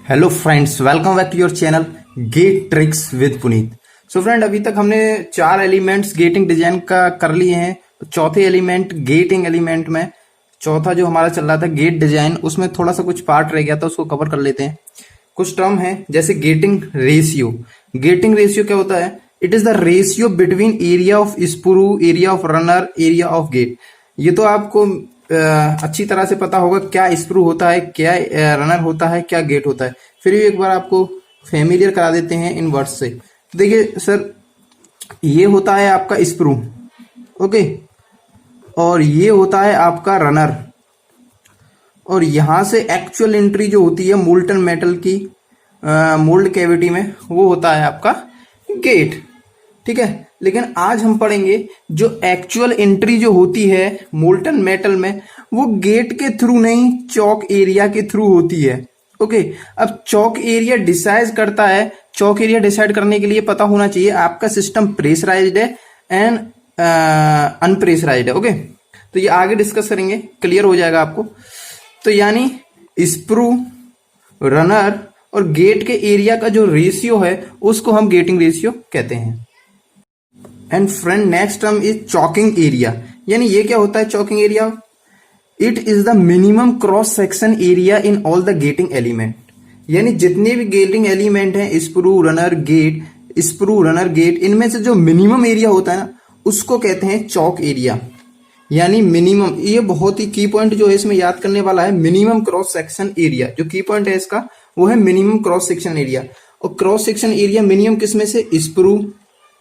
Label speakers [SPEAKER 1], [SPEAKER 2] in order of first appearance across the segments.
[SPEAKER 1] Hello friends, welcome back to your channel get tricks with Puneet. So friend, अभी तक हमने 4 elements getting design का कर लिए हैं। चौथे एलिमेंट गेटिंग एलिमेंट में चौथा जो हमारा चल रहा था गेट डिजाइन, उसमें थोड़ा सा कुछ पार्ट रह गया था, उसको कवर कर लेते हैं। कुछ टर्म है जैसे गेटिंग रेशियो। गेटिंग रेशियो क्या होता है? It is the ratio between area of sprue, area of runner, area of gate. ये तो आपको अच्छी तरह से पता होगा क्या स्प्रू होता है, क्या रनर होता है, क्या गेट होता है। फिर भी एक बार आपको फेमिलियर करा देते हैं इन वर्ड्स से। देखिए सर, ये होता है आपका स्प्रू, ओके, और ये होता है आपका रनर, और यहां से एक्चुअल एंट्री जो होती है मोल्टन मेटल की मोल्ड कैविटी में, वो होता है आपका गेट। ठीक है, लेकिन आज हम पढ़ेंगे जो एक्चुअल एंट्री जो होती है मोल्टन मेटल में, वो गेट के थ्रू नहीं, चॉक एरिया के थ्रू होती है। ओके, अब चॉक एरिया डिसाइड करता है। चॉक एरिया डिसाइड करने के लिए पता होना चाहिए आपका सिस्टम प्रेशराइज्ड है एंड अनप्रेशराइज्ड है। ओके, तो ये आगे डिस्कस करेंगे, क्लियर हो जाएगा आपको। तो यानी स्प्रू, रनर और गेट के एरिया का जो रेशियो है उसको हम गेटिंग रेशियो कहते हैं। And friend, next term is choking area. यानी ये क्या होता है choking area? It is the minimum cross section area in all the gating element. यानी जितने भी गेटिंग एलिमेंट हैं, sprue, runner, gate, sprue, runner, gate, इनमें से जो मिनिमम एरिया होता है ना, उसको कहते हैं चॉक एरिया। यानी मिनिमम, ये बहुत ही की पॉइंट जो है इसमें याद करने वाला है, मिनिमम क्रॉस सेक्शन एरिया। जो की पॉइंट है इसका वो है मिनिमम क्रॉस सेक्शन एरिया। और क्रॉस सेक्शन एरिया मिनिमम किसमें से? Sprue,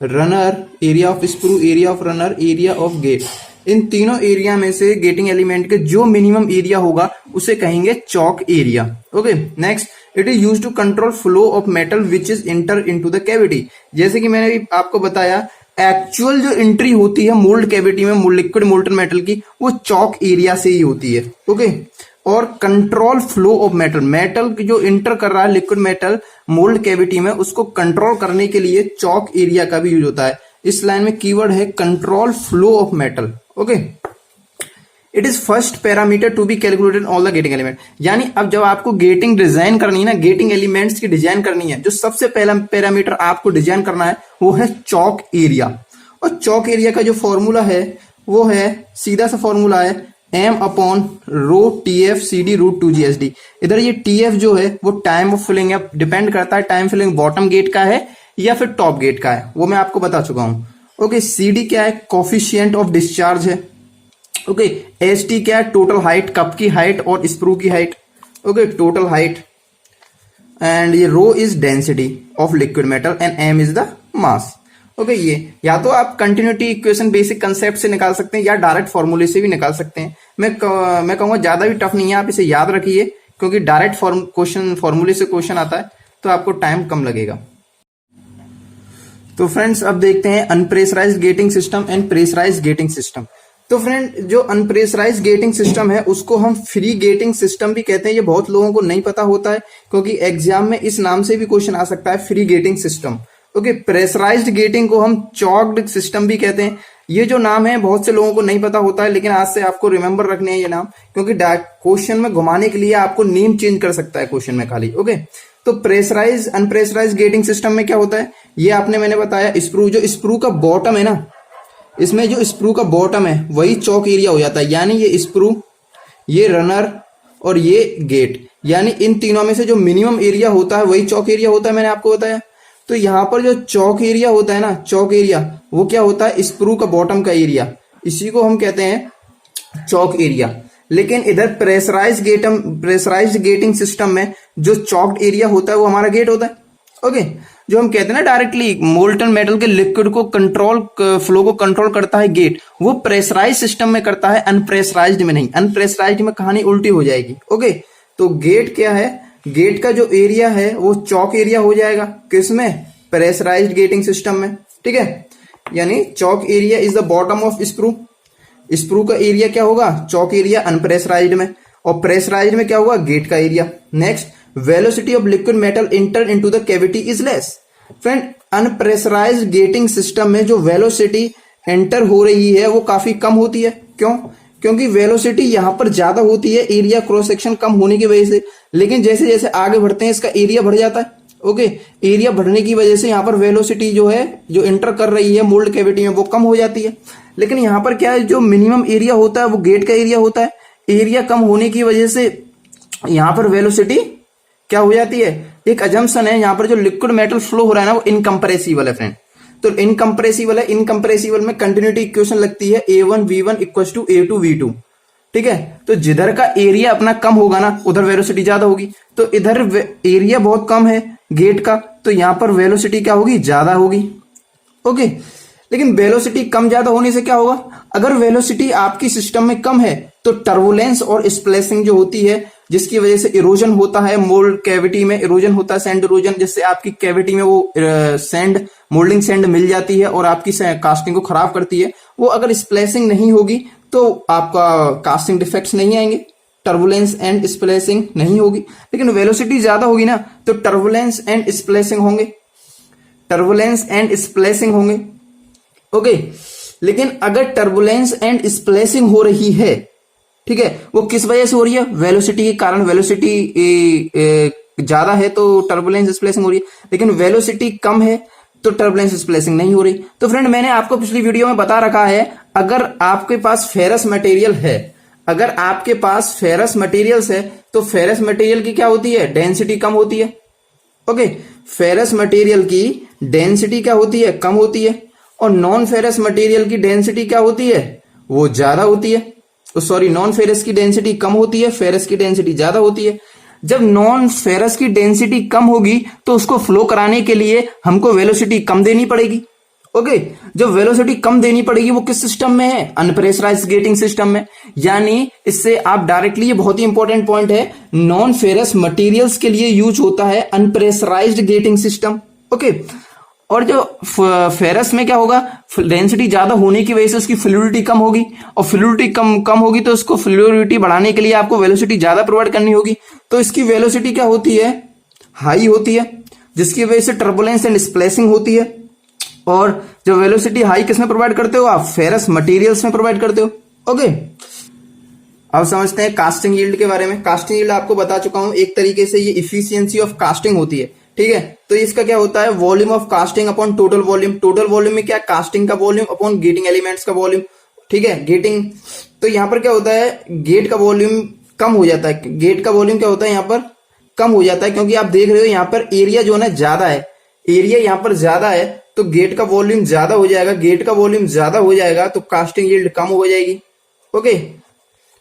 [SPEAKER 1] runner, area of sprue, area of runner, area of gate. इन तीनों एरिया में से गेटिंग एलिमेंट के जो मिनिमम एरिया होगा उसे कहेंगे choke area. Okay, next, it is used to control flow of metal which is enter into the cavity. जैसे कि मैंने भी आपको बताया, एक्चुअल जो एंट्री होती है मोल्ड कैविटी में लिक्विड मोल्टन मेटल की, वो चॉक एरिया से ही होती है। ओके, और control flow of metal, metal जो इंटर कर रहा है लिक्विड मेटल मोल्ड कैविटी में, उसको कंट्रोल करने के लिए चॉक एरिया का भी यूज होता है। इस लाइन में कीवर्ड है control flow of metal. Okay, it is first parameter to be calculated all the gating element. यानी अब जब आपको गेटिंग डिजाइन करनी है ना, गेटिंग एलिमेंट्स की डिजाइन करनी है, जो सबसे पहला पैरामीटर आपको डिजाइन करना है वो है चॉक एरिया। और चॉक एरिया का जो फॉर्मूला है वो है, सीधा सा फॉर्मूला है, M upon rho T F C D root 2GSD। इधर ये टी एफ जो है वो टाइम ऑफ फिलिंग है, डिपेंड करता है टाइम फिलिंग बॉटम गेट का है या फिर टॉप गेट का है, वो मैं आपको बता चुका हूं। ओके, सी डी क्या है? कोफिशिएंट ऑफ डिस्चार्ज है। ओके, एस टी क्या है? टोटल हाइट, कप की हाइट और स्प्रू की height. Okay, total height. And ये rho is density of liquid metal and M is the mass. Okay, ये या तो आप कंटिन्यूटी इक्वेशन बेसिक कंसेप्ट से निकाल सकते हैं या डायरेक्ट फॉर्मूले से भी निकाल सकते हैं। मैं कहूंगा ज्यादा भी टफ नहीं है, आप इसे याद रखिए, क्योंकि डायरेक्ट क्वेश्चन फॉर्मूले से क्वेश्चन आता है तो आपको टाइम कम लगेगा। तो फ्रेंड्स, अब देखते हैं unpressurized gating system and pressurized gating system. तो फ्रेंड, जो अनप्रेशराइज्ड गेटिंग सिस्टम है उसको हम फ्री गेटिंग सिस्टम भी कहते हैं। ये बहुत लोगों को नहीं पता होता है, क्योंकि एग्जाम में इस नाम से भी क्वेश्चन आ सकता है, free gating system. Okay, pressurized gating को हम चॉक्ड सिस्टम भी कहते हैं। ये जो नाम है बहुत से लोगों को नहीं पता होता है, लेकिन आज से आपको रिमेंबर रखने हैं ये नाम, क्योंकि क्वेश्चन में घुमाने के लिए आपको नेम चेंज कर सकता है क्वेश्चन में खाली। ओके, तो प्रेशराइज अनप्रेशराइज्ड गेटिंग सिस्टम में क्या होता है, ये मैंने बताया, स्प्रू, जो स्प्रू का बॉटम है ना, इसमें जो स्प्रू का बॉटम है वही चॉक एरिया हो जाता है। यानी ये स्प्रू, ये रनर और ये गेट, यानी इन तीनों में से जो मिनिमम एरिया होता है वही चॉक एरिया होता है, मैंने आपको बताया। तो यहां पर जो चॉक एरिया होता है ना, चॉक एरिया, वो क्या होता है? स्प्रू का बॉटम का एरिया, इसी को हम कहते हैं चॉक एरिया। लेकिन इधर प्रेशराइज्ड गेटिंग सिस्टम में जो चॉक्ड एरिया होता है वो हमारा गेट होता है। ओके, जो हम कहते हैं ना डायरेक्टली मोल्टन मेटल के लिक्विड को फ्लो को कंट्रोल करता है गेट, वो प्रेशराइज सिस्टम में करता है, अनप्रेशराइज्ड में नहीं। अनप्रेशराइज्ड में कहानी उल्टी हो जाएगी। ओके, तो गेट क्या है? गेट का जो एरिया है वो चॉक एरिया हो जाएगा, किसमें? प्रेशराइज्ड गेटिंग सिस्टम में। ठीक है, यानी chalk area is the bottom of sprue. Sprue का एरिया क्या होगा? चॉक एरिया अनप्रेशराइज्ड में। और प्रेशराइज्ड में क्या होगा? गेट का area. Next, velocity of liquid metal enter into the cavity is less. Friend, unpressurized gating system में जो वेलोसिटी एंटर हो रही है वो काफी कम होती है। क्यों? क्योंकि वेलोसिटी यहाँ पर ज्यादा होती है एरिया क्रॉस सेक्शन कम होने की वजह से, लेकिन जैसे जैसे आगे बढ़ते हैं इसका एरिया बढ़ जाता है। ओके, एरिया बढ़ने की वजह से यहाँ पर वेलोसिटी जो है जो एंटर कर रही है मोल्ड कैविटी में वो कम हो जाती है। लेकिन यहाँ पर क्या है, जो मिनिमम एरिया होता है वो गेट का एरिया होता है। एरिया कम होने की वजह से यहाँ पर वेलोसिटी क्या हो जाती है, एक अजम्पशन है यहाँ पर जो लिक्विड मेटल फ्लो हो रहा है ना वो इनकम्प्रेसिबल है फ्रेंड। तो इनकम्प्रेसिबल है, इनकम्प्रेसिबल में कंटिन्यूटी इक्वेशन लगती है A1V1 इक्वल टू A2V2। ठीक है, तो जिधर का एरिया अपना कम होगा ना उधर वेलोसिटी ज्यादा होगी। तो इधर एरिया बहुत कम है गेट का, तो यहां पर वेलोसिटी क्या होगी, ज्यादा होगी। ओके, लेकिन वेलोसिटी कम ज्यादा होने से क्या होगा, अगर वेलोसिटी आपकी सिस्टम में कम है तो टर्बुलेंस और स्प्लेसिंग जो होती है जिसकी वजह से इरोजन होता है, मोल्ड कैविटी में इरोजन होता है, सैंड इरोजन, जिससे आपकी कैविटी में वो सैंड मोल्डिंग सैंड मिल जाती है और आपकी कास्टिंग को खराब करती है। वो अगर स्प्लेसिंग नहीं होगी तो आपका कास्टिंग डिफेक्ट्स नहीं आएंगे, टर्बुलेंस एंड स्प्लेसिंग नहीं होगी। लेकिन वेलोसिटी ज्यादा होगी ना तो टर्बुलेंस एंड स्प्लेसिंग होंगे, टर्बुलेंस एंड स्प्लेसिंग होंगे। ओके, लेकिन अगर टर्बुलेंस एंड स्प्लेसिंग हो रही है, ठीक है, वो किस वजह से हो रही है, वेलोसिटी के कारण। वेलोसिटी ज्यादा है तो टर्बुलेंस स्प्लेसिंग हो रही है, लेकिन वेलोसिटी कम है तो टर्बुलेंस स्प्लेसिंग नहीं हो रही। तो फ्रेंड मैंने आपको पिछली वीडियो में बता रखा है, अगर आपके पास फेरस मटेरियल है, अगर आपके पास फेरस मटेरियल्स है तो फेरस मटेरियल की क्या होती है, डेंसिटी कम होती है। ओके, फेरस मटेरियल की डेंसिटी क्या होती है, कम होती है, और नॉन फेरस मटेरियल की डेंसिटी क्या होती है, वो ज्यादा होती है। तो सॉरी, नॉन फेरस की डेंसिटी कम होती है, फेरस की डेंसिटी ज्यादा होती है। जब नॉन फेरस की डेंसिटी कम होगी तो उसको फ्लो कराने के लिए हमको वेलोसिटी कम देनी पड़ेगी। ओके, जब वेलोसिटी कम देनी पड़ेगी वो किस सिस्टम में है, अनप्रेशराइज्ड गेटिंग सिस्टम में। यानी इससे आप डायरेक्टली, ये बहुत ही इंपॉर्टेंट पॉइंट है, नॉन फेरस मटेरियल्स के लिए यूज होता है अनप्रेशराइज्ड गेटिंग सिस्टम। ओके, और जो फेरस में क्या होगा, डेंसिटी ज्यादा होने की वजह से उसकी फ्लूइडिटी कम होगी, और फ्लूइडिटी कम होगी तो उसको फ्लूइडिटी बढ़ाने के लिए आपको वेलोसिटी ज्यादा प्रोवाइड करनी होगी। तो इसकी वेलोसिटी क्या होती है, हाई होती है, जिसकी वजह से टर्बुलेंस एंड स्प्लेसिंग होती है। और जो वेलोसिटी हाई किसमें प्रोवाइड करते हो आप, फेरस मटेरियल्स में प्रोवाइड करते हो। ओके, अब समझते हैं कास्टिंग यील्ड के बारे में। कास्टिंग यील्ड आपको बता चुका हूं, एक तरीके से ये इफिशियंसी ऑफ कास्टिंग होती है। ठीक है, तो इसका क्या होता है, volume of casting upon total volume. Total volume में क्या, कास्टिंग का वॉल्यूम अपॉन गेटिंग एलिमेंट्स का वॉल्यूम। ठीक है, गेटिंग, तो यहां पर क्या होता है, गेट का वॉल्यूम कम हो जाता है। गेट का वॉल्यूम क्या होता है, यहां पर कम हो जाता है, क्योंकि आप देख रहे हो यहां पर एरिया जो है ना ज्यादा है, एरिया यहां पर ज्यादा है तो गेट का वॉल्यूम ज्यादा हो जाएगा। गेट का वॉल्यूम ज्यादा हो जाएगा तो कास्टिंग यील्ड कम हो जाएगी। ओके,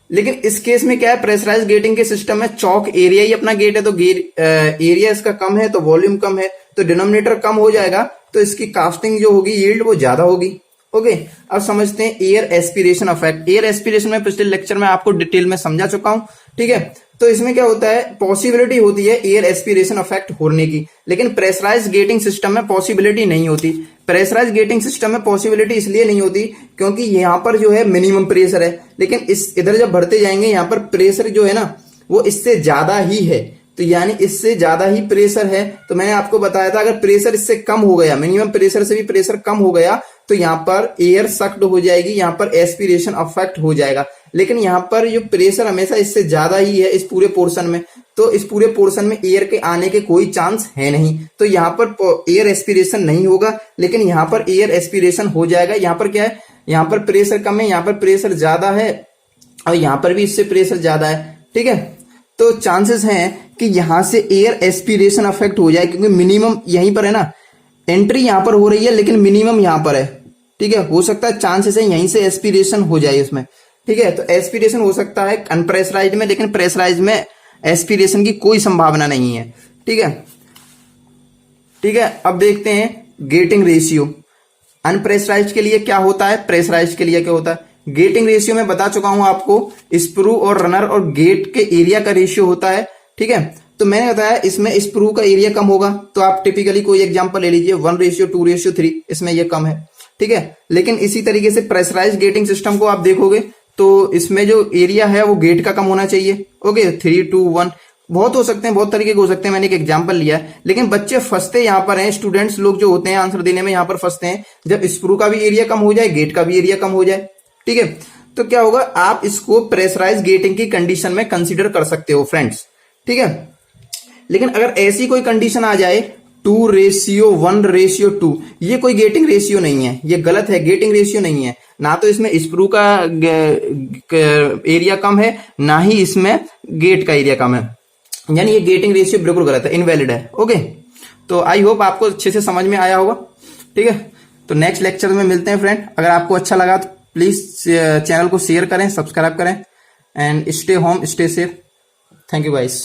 [SPEAKER 1] लेकिन इस केस में क्या है, प्रेशराइज गेटिंग के सिस्टम में चौक एरिया ही अपना गेट है, तो एरिया इसका कम है तो वॉल्यूम कम है, तो डिनोमिनेटर कम हो जाएगा, तो इसकी कास्टिंग जो होगी यील्ड वो ज्यादा होगी। ओके, अब समझते हैं air aspiration effect. Air aspiration में पिछले लेक्चर में आपको डिटेल में समझा चुका हूं। ठीक है, तो इसमें क्या होता है, पॉसिबिलिटी होती है एयर एस्पिरेशन इफेक्ट होने की, लेकिन प्रेशराइज गेटिंग सिस्टम में पॉसिबिलिटी नहीं होती। प्रेशराइज गेटिंग सिस्टम में पॉसिबिलिटी इसलिए नहीं होती क्योंकि यहाँ पर जो है मिनिमम प्रेशर है, लेकिन इस इधर जब बढ़ते जाएंगे यहाँ पर प्रेशर जो है ना वो इससे ज्यादा ही है। तो यानी इससे ज्यादा ही प्रेशर है, तो मैंने आपको बताया था अगर प्रेशर इससे कम हो गया, मिनिमम प्रेशर से भी प्रेशर कम हो गया तो यहाँ पर एयर सक्ड हो जाएगी, यहाँ पर एस्पिरेशन अफेक्ट हो जाएगा। लेकिन यहाँ पर जो प्रेशर हमेशा इससे ज्यादा ही है इस पूरे पोर्शन में, तो इस पूरे पोर्शन में एयर के आने के कोई चांस है नहीं, तो यहाँ पर एयर एस्पिरेशन नहीं होगा, लेकिन यहाँ पर एयर एस्पिरेशन हो जाएगा। यहाँ पर क्या है, यहाँ पर प्रेशर कम है, यहाँ पर प्रेशर ज्यादा है, और यहाँ पर भी इससे प्रेशर ज्यादा है। ठीक है, तो चांसेस हैं कि यहां से एयर एस्पिरेशन अफेक्ट हो जाए, क्योंकि मिनिमम यहीं पर है ना, एंट्री यहां पर हो रही है लेकिन मिनिमम यहां पर है। ठीक है, हो सकता है चांसेस है यहीं से एस्पिरेशन हो जाए इसमें। ठीक है, तो एस्पिरेशन हो सकता है अनप्रेशराइज्ड में, लेकिन प्रेशराइज्ड में एस्पिरेशन की कोई संभावना नहीं है। ठीक है, ठीक है, अब देखते हैं गेटिंग रेशियो। अनप्रेशराइज्ड के लिए क्या होता है, प्रेशराइज्ड के लिए क्या होता है। गेटिंग रेशियो में बता चुका हूं आपको, स्प्रू और रनर और गेट के एरिया का रेशियो होता है। ठीक है, तो मैंने बताया इसमें स्प्रू का एरिया कम होगा, तो आप टिपिकली कोई एग्जांपल ले लीजिए 1:2:3, इसमें ये कम है। ठीक है, लेकिन इसी तरीके से प्रेशराइज्ड गेटिंग सिस्टम को आप देखोगे तो इसमें जो एरिया है वो गेट का कम होना चाहिए। ओके, 3:1, बहुत हो सकते हैं, बहुत तरीके के हो सकते हैं, मैंने एक एग्जांपल लिया है, लेकिन बच्चे फंसते यहाँ पर हैं, स्टूडेंट्स लोग जो होते हैं आंसर देने में यहाँ पर फंसते हैं, जब स्प्रू का भी एरिया कम हो जाए, गेट का भी एरिया कम हो जाए। ठीक है, तो क्या होगा, आप इसको प्रेशराइज गेटिंग की कंडीशन में कंसीडर कर सकते हो फ्रेंड्स, ठीक है। लेकिन अगर ऐसी कोई कंडीशन आ जाए 2:1:2, ये कोई गेटिंग रेशियो नहीं है, ये गलत है, गेटिंग रेशियो नहीं है। ना तो इसमें स्प्रू का एरिया कम है, ना ही इसमें गेट का एरिया कम है, यानी ये गेटिंग रेशियो बिल्कुल गलत है, इनवैलिड है। ओके, तो आई होप आपको अच्छे से समझ में आया होगा, ठीक है। तो नेक्स्ट लेक्चर में मिलते हैं फ्रेंड। अगर आपको अच्छा लगा तो प्लीज चैनल को शेयर करें, सब्सक्राइब करें, and stay home, stay safe. Thank you guys.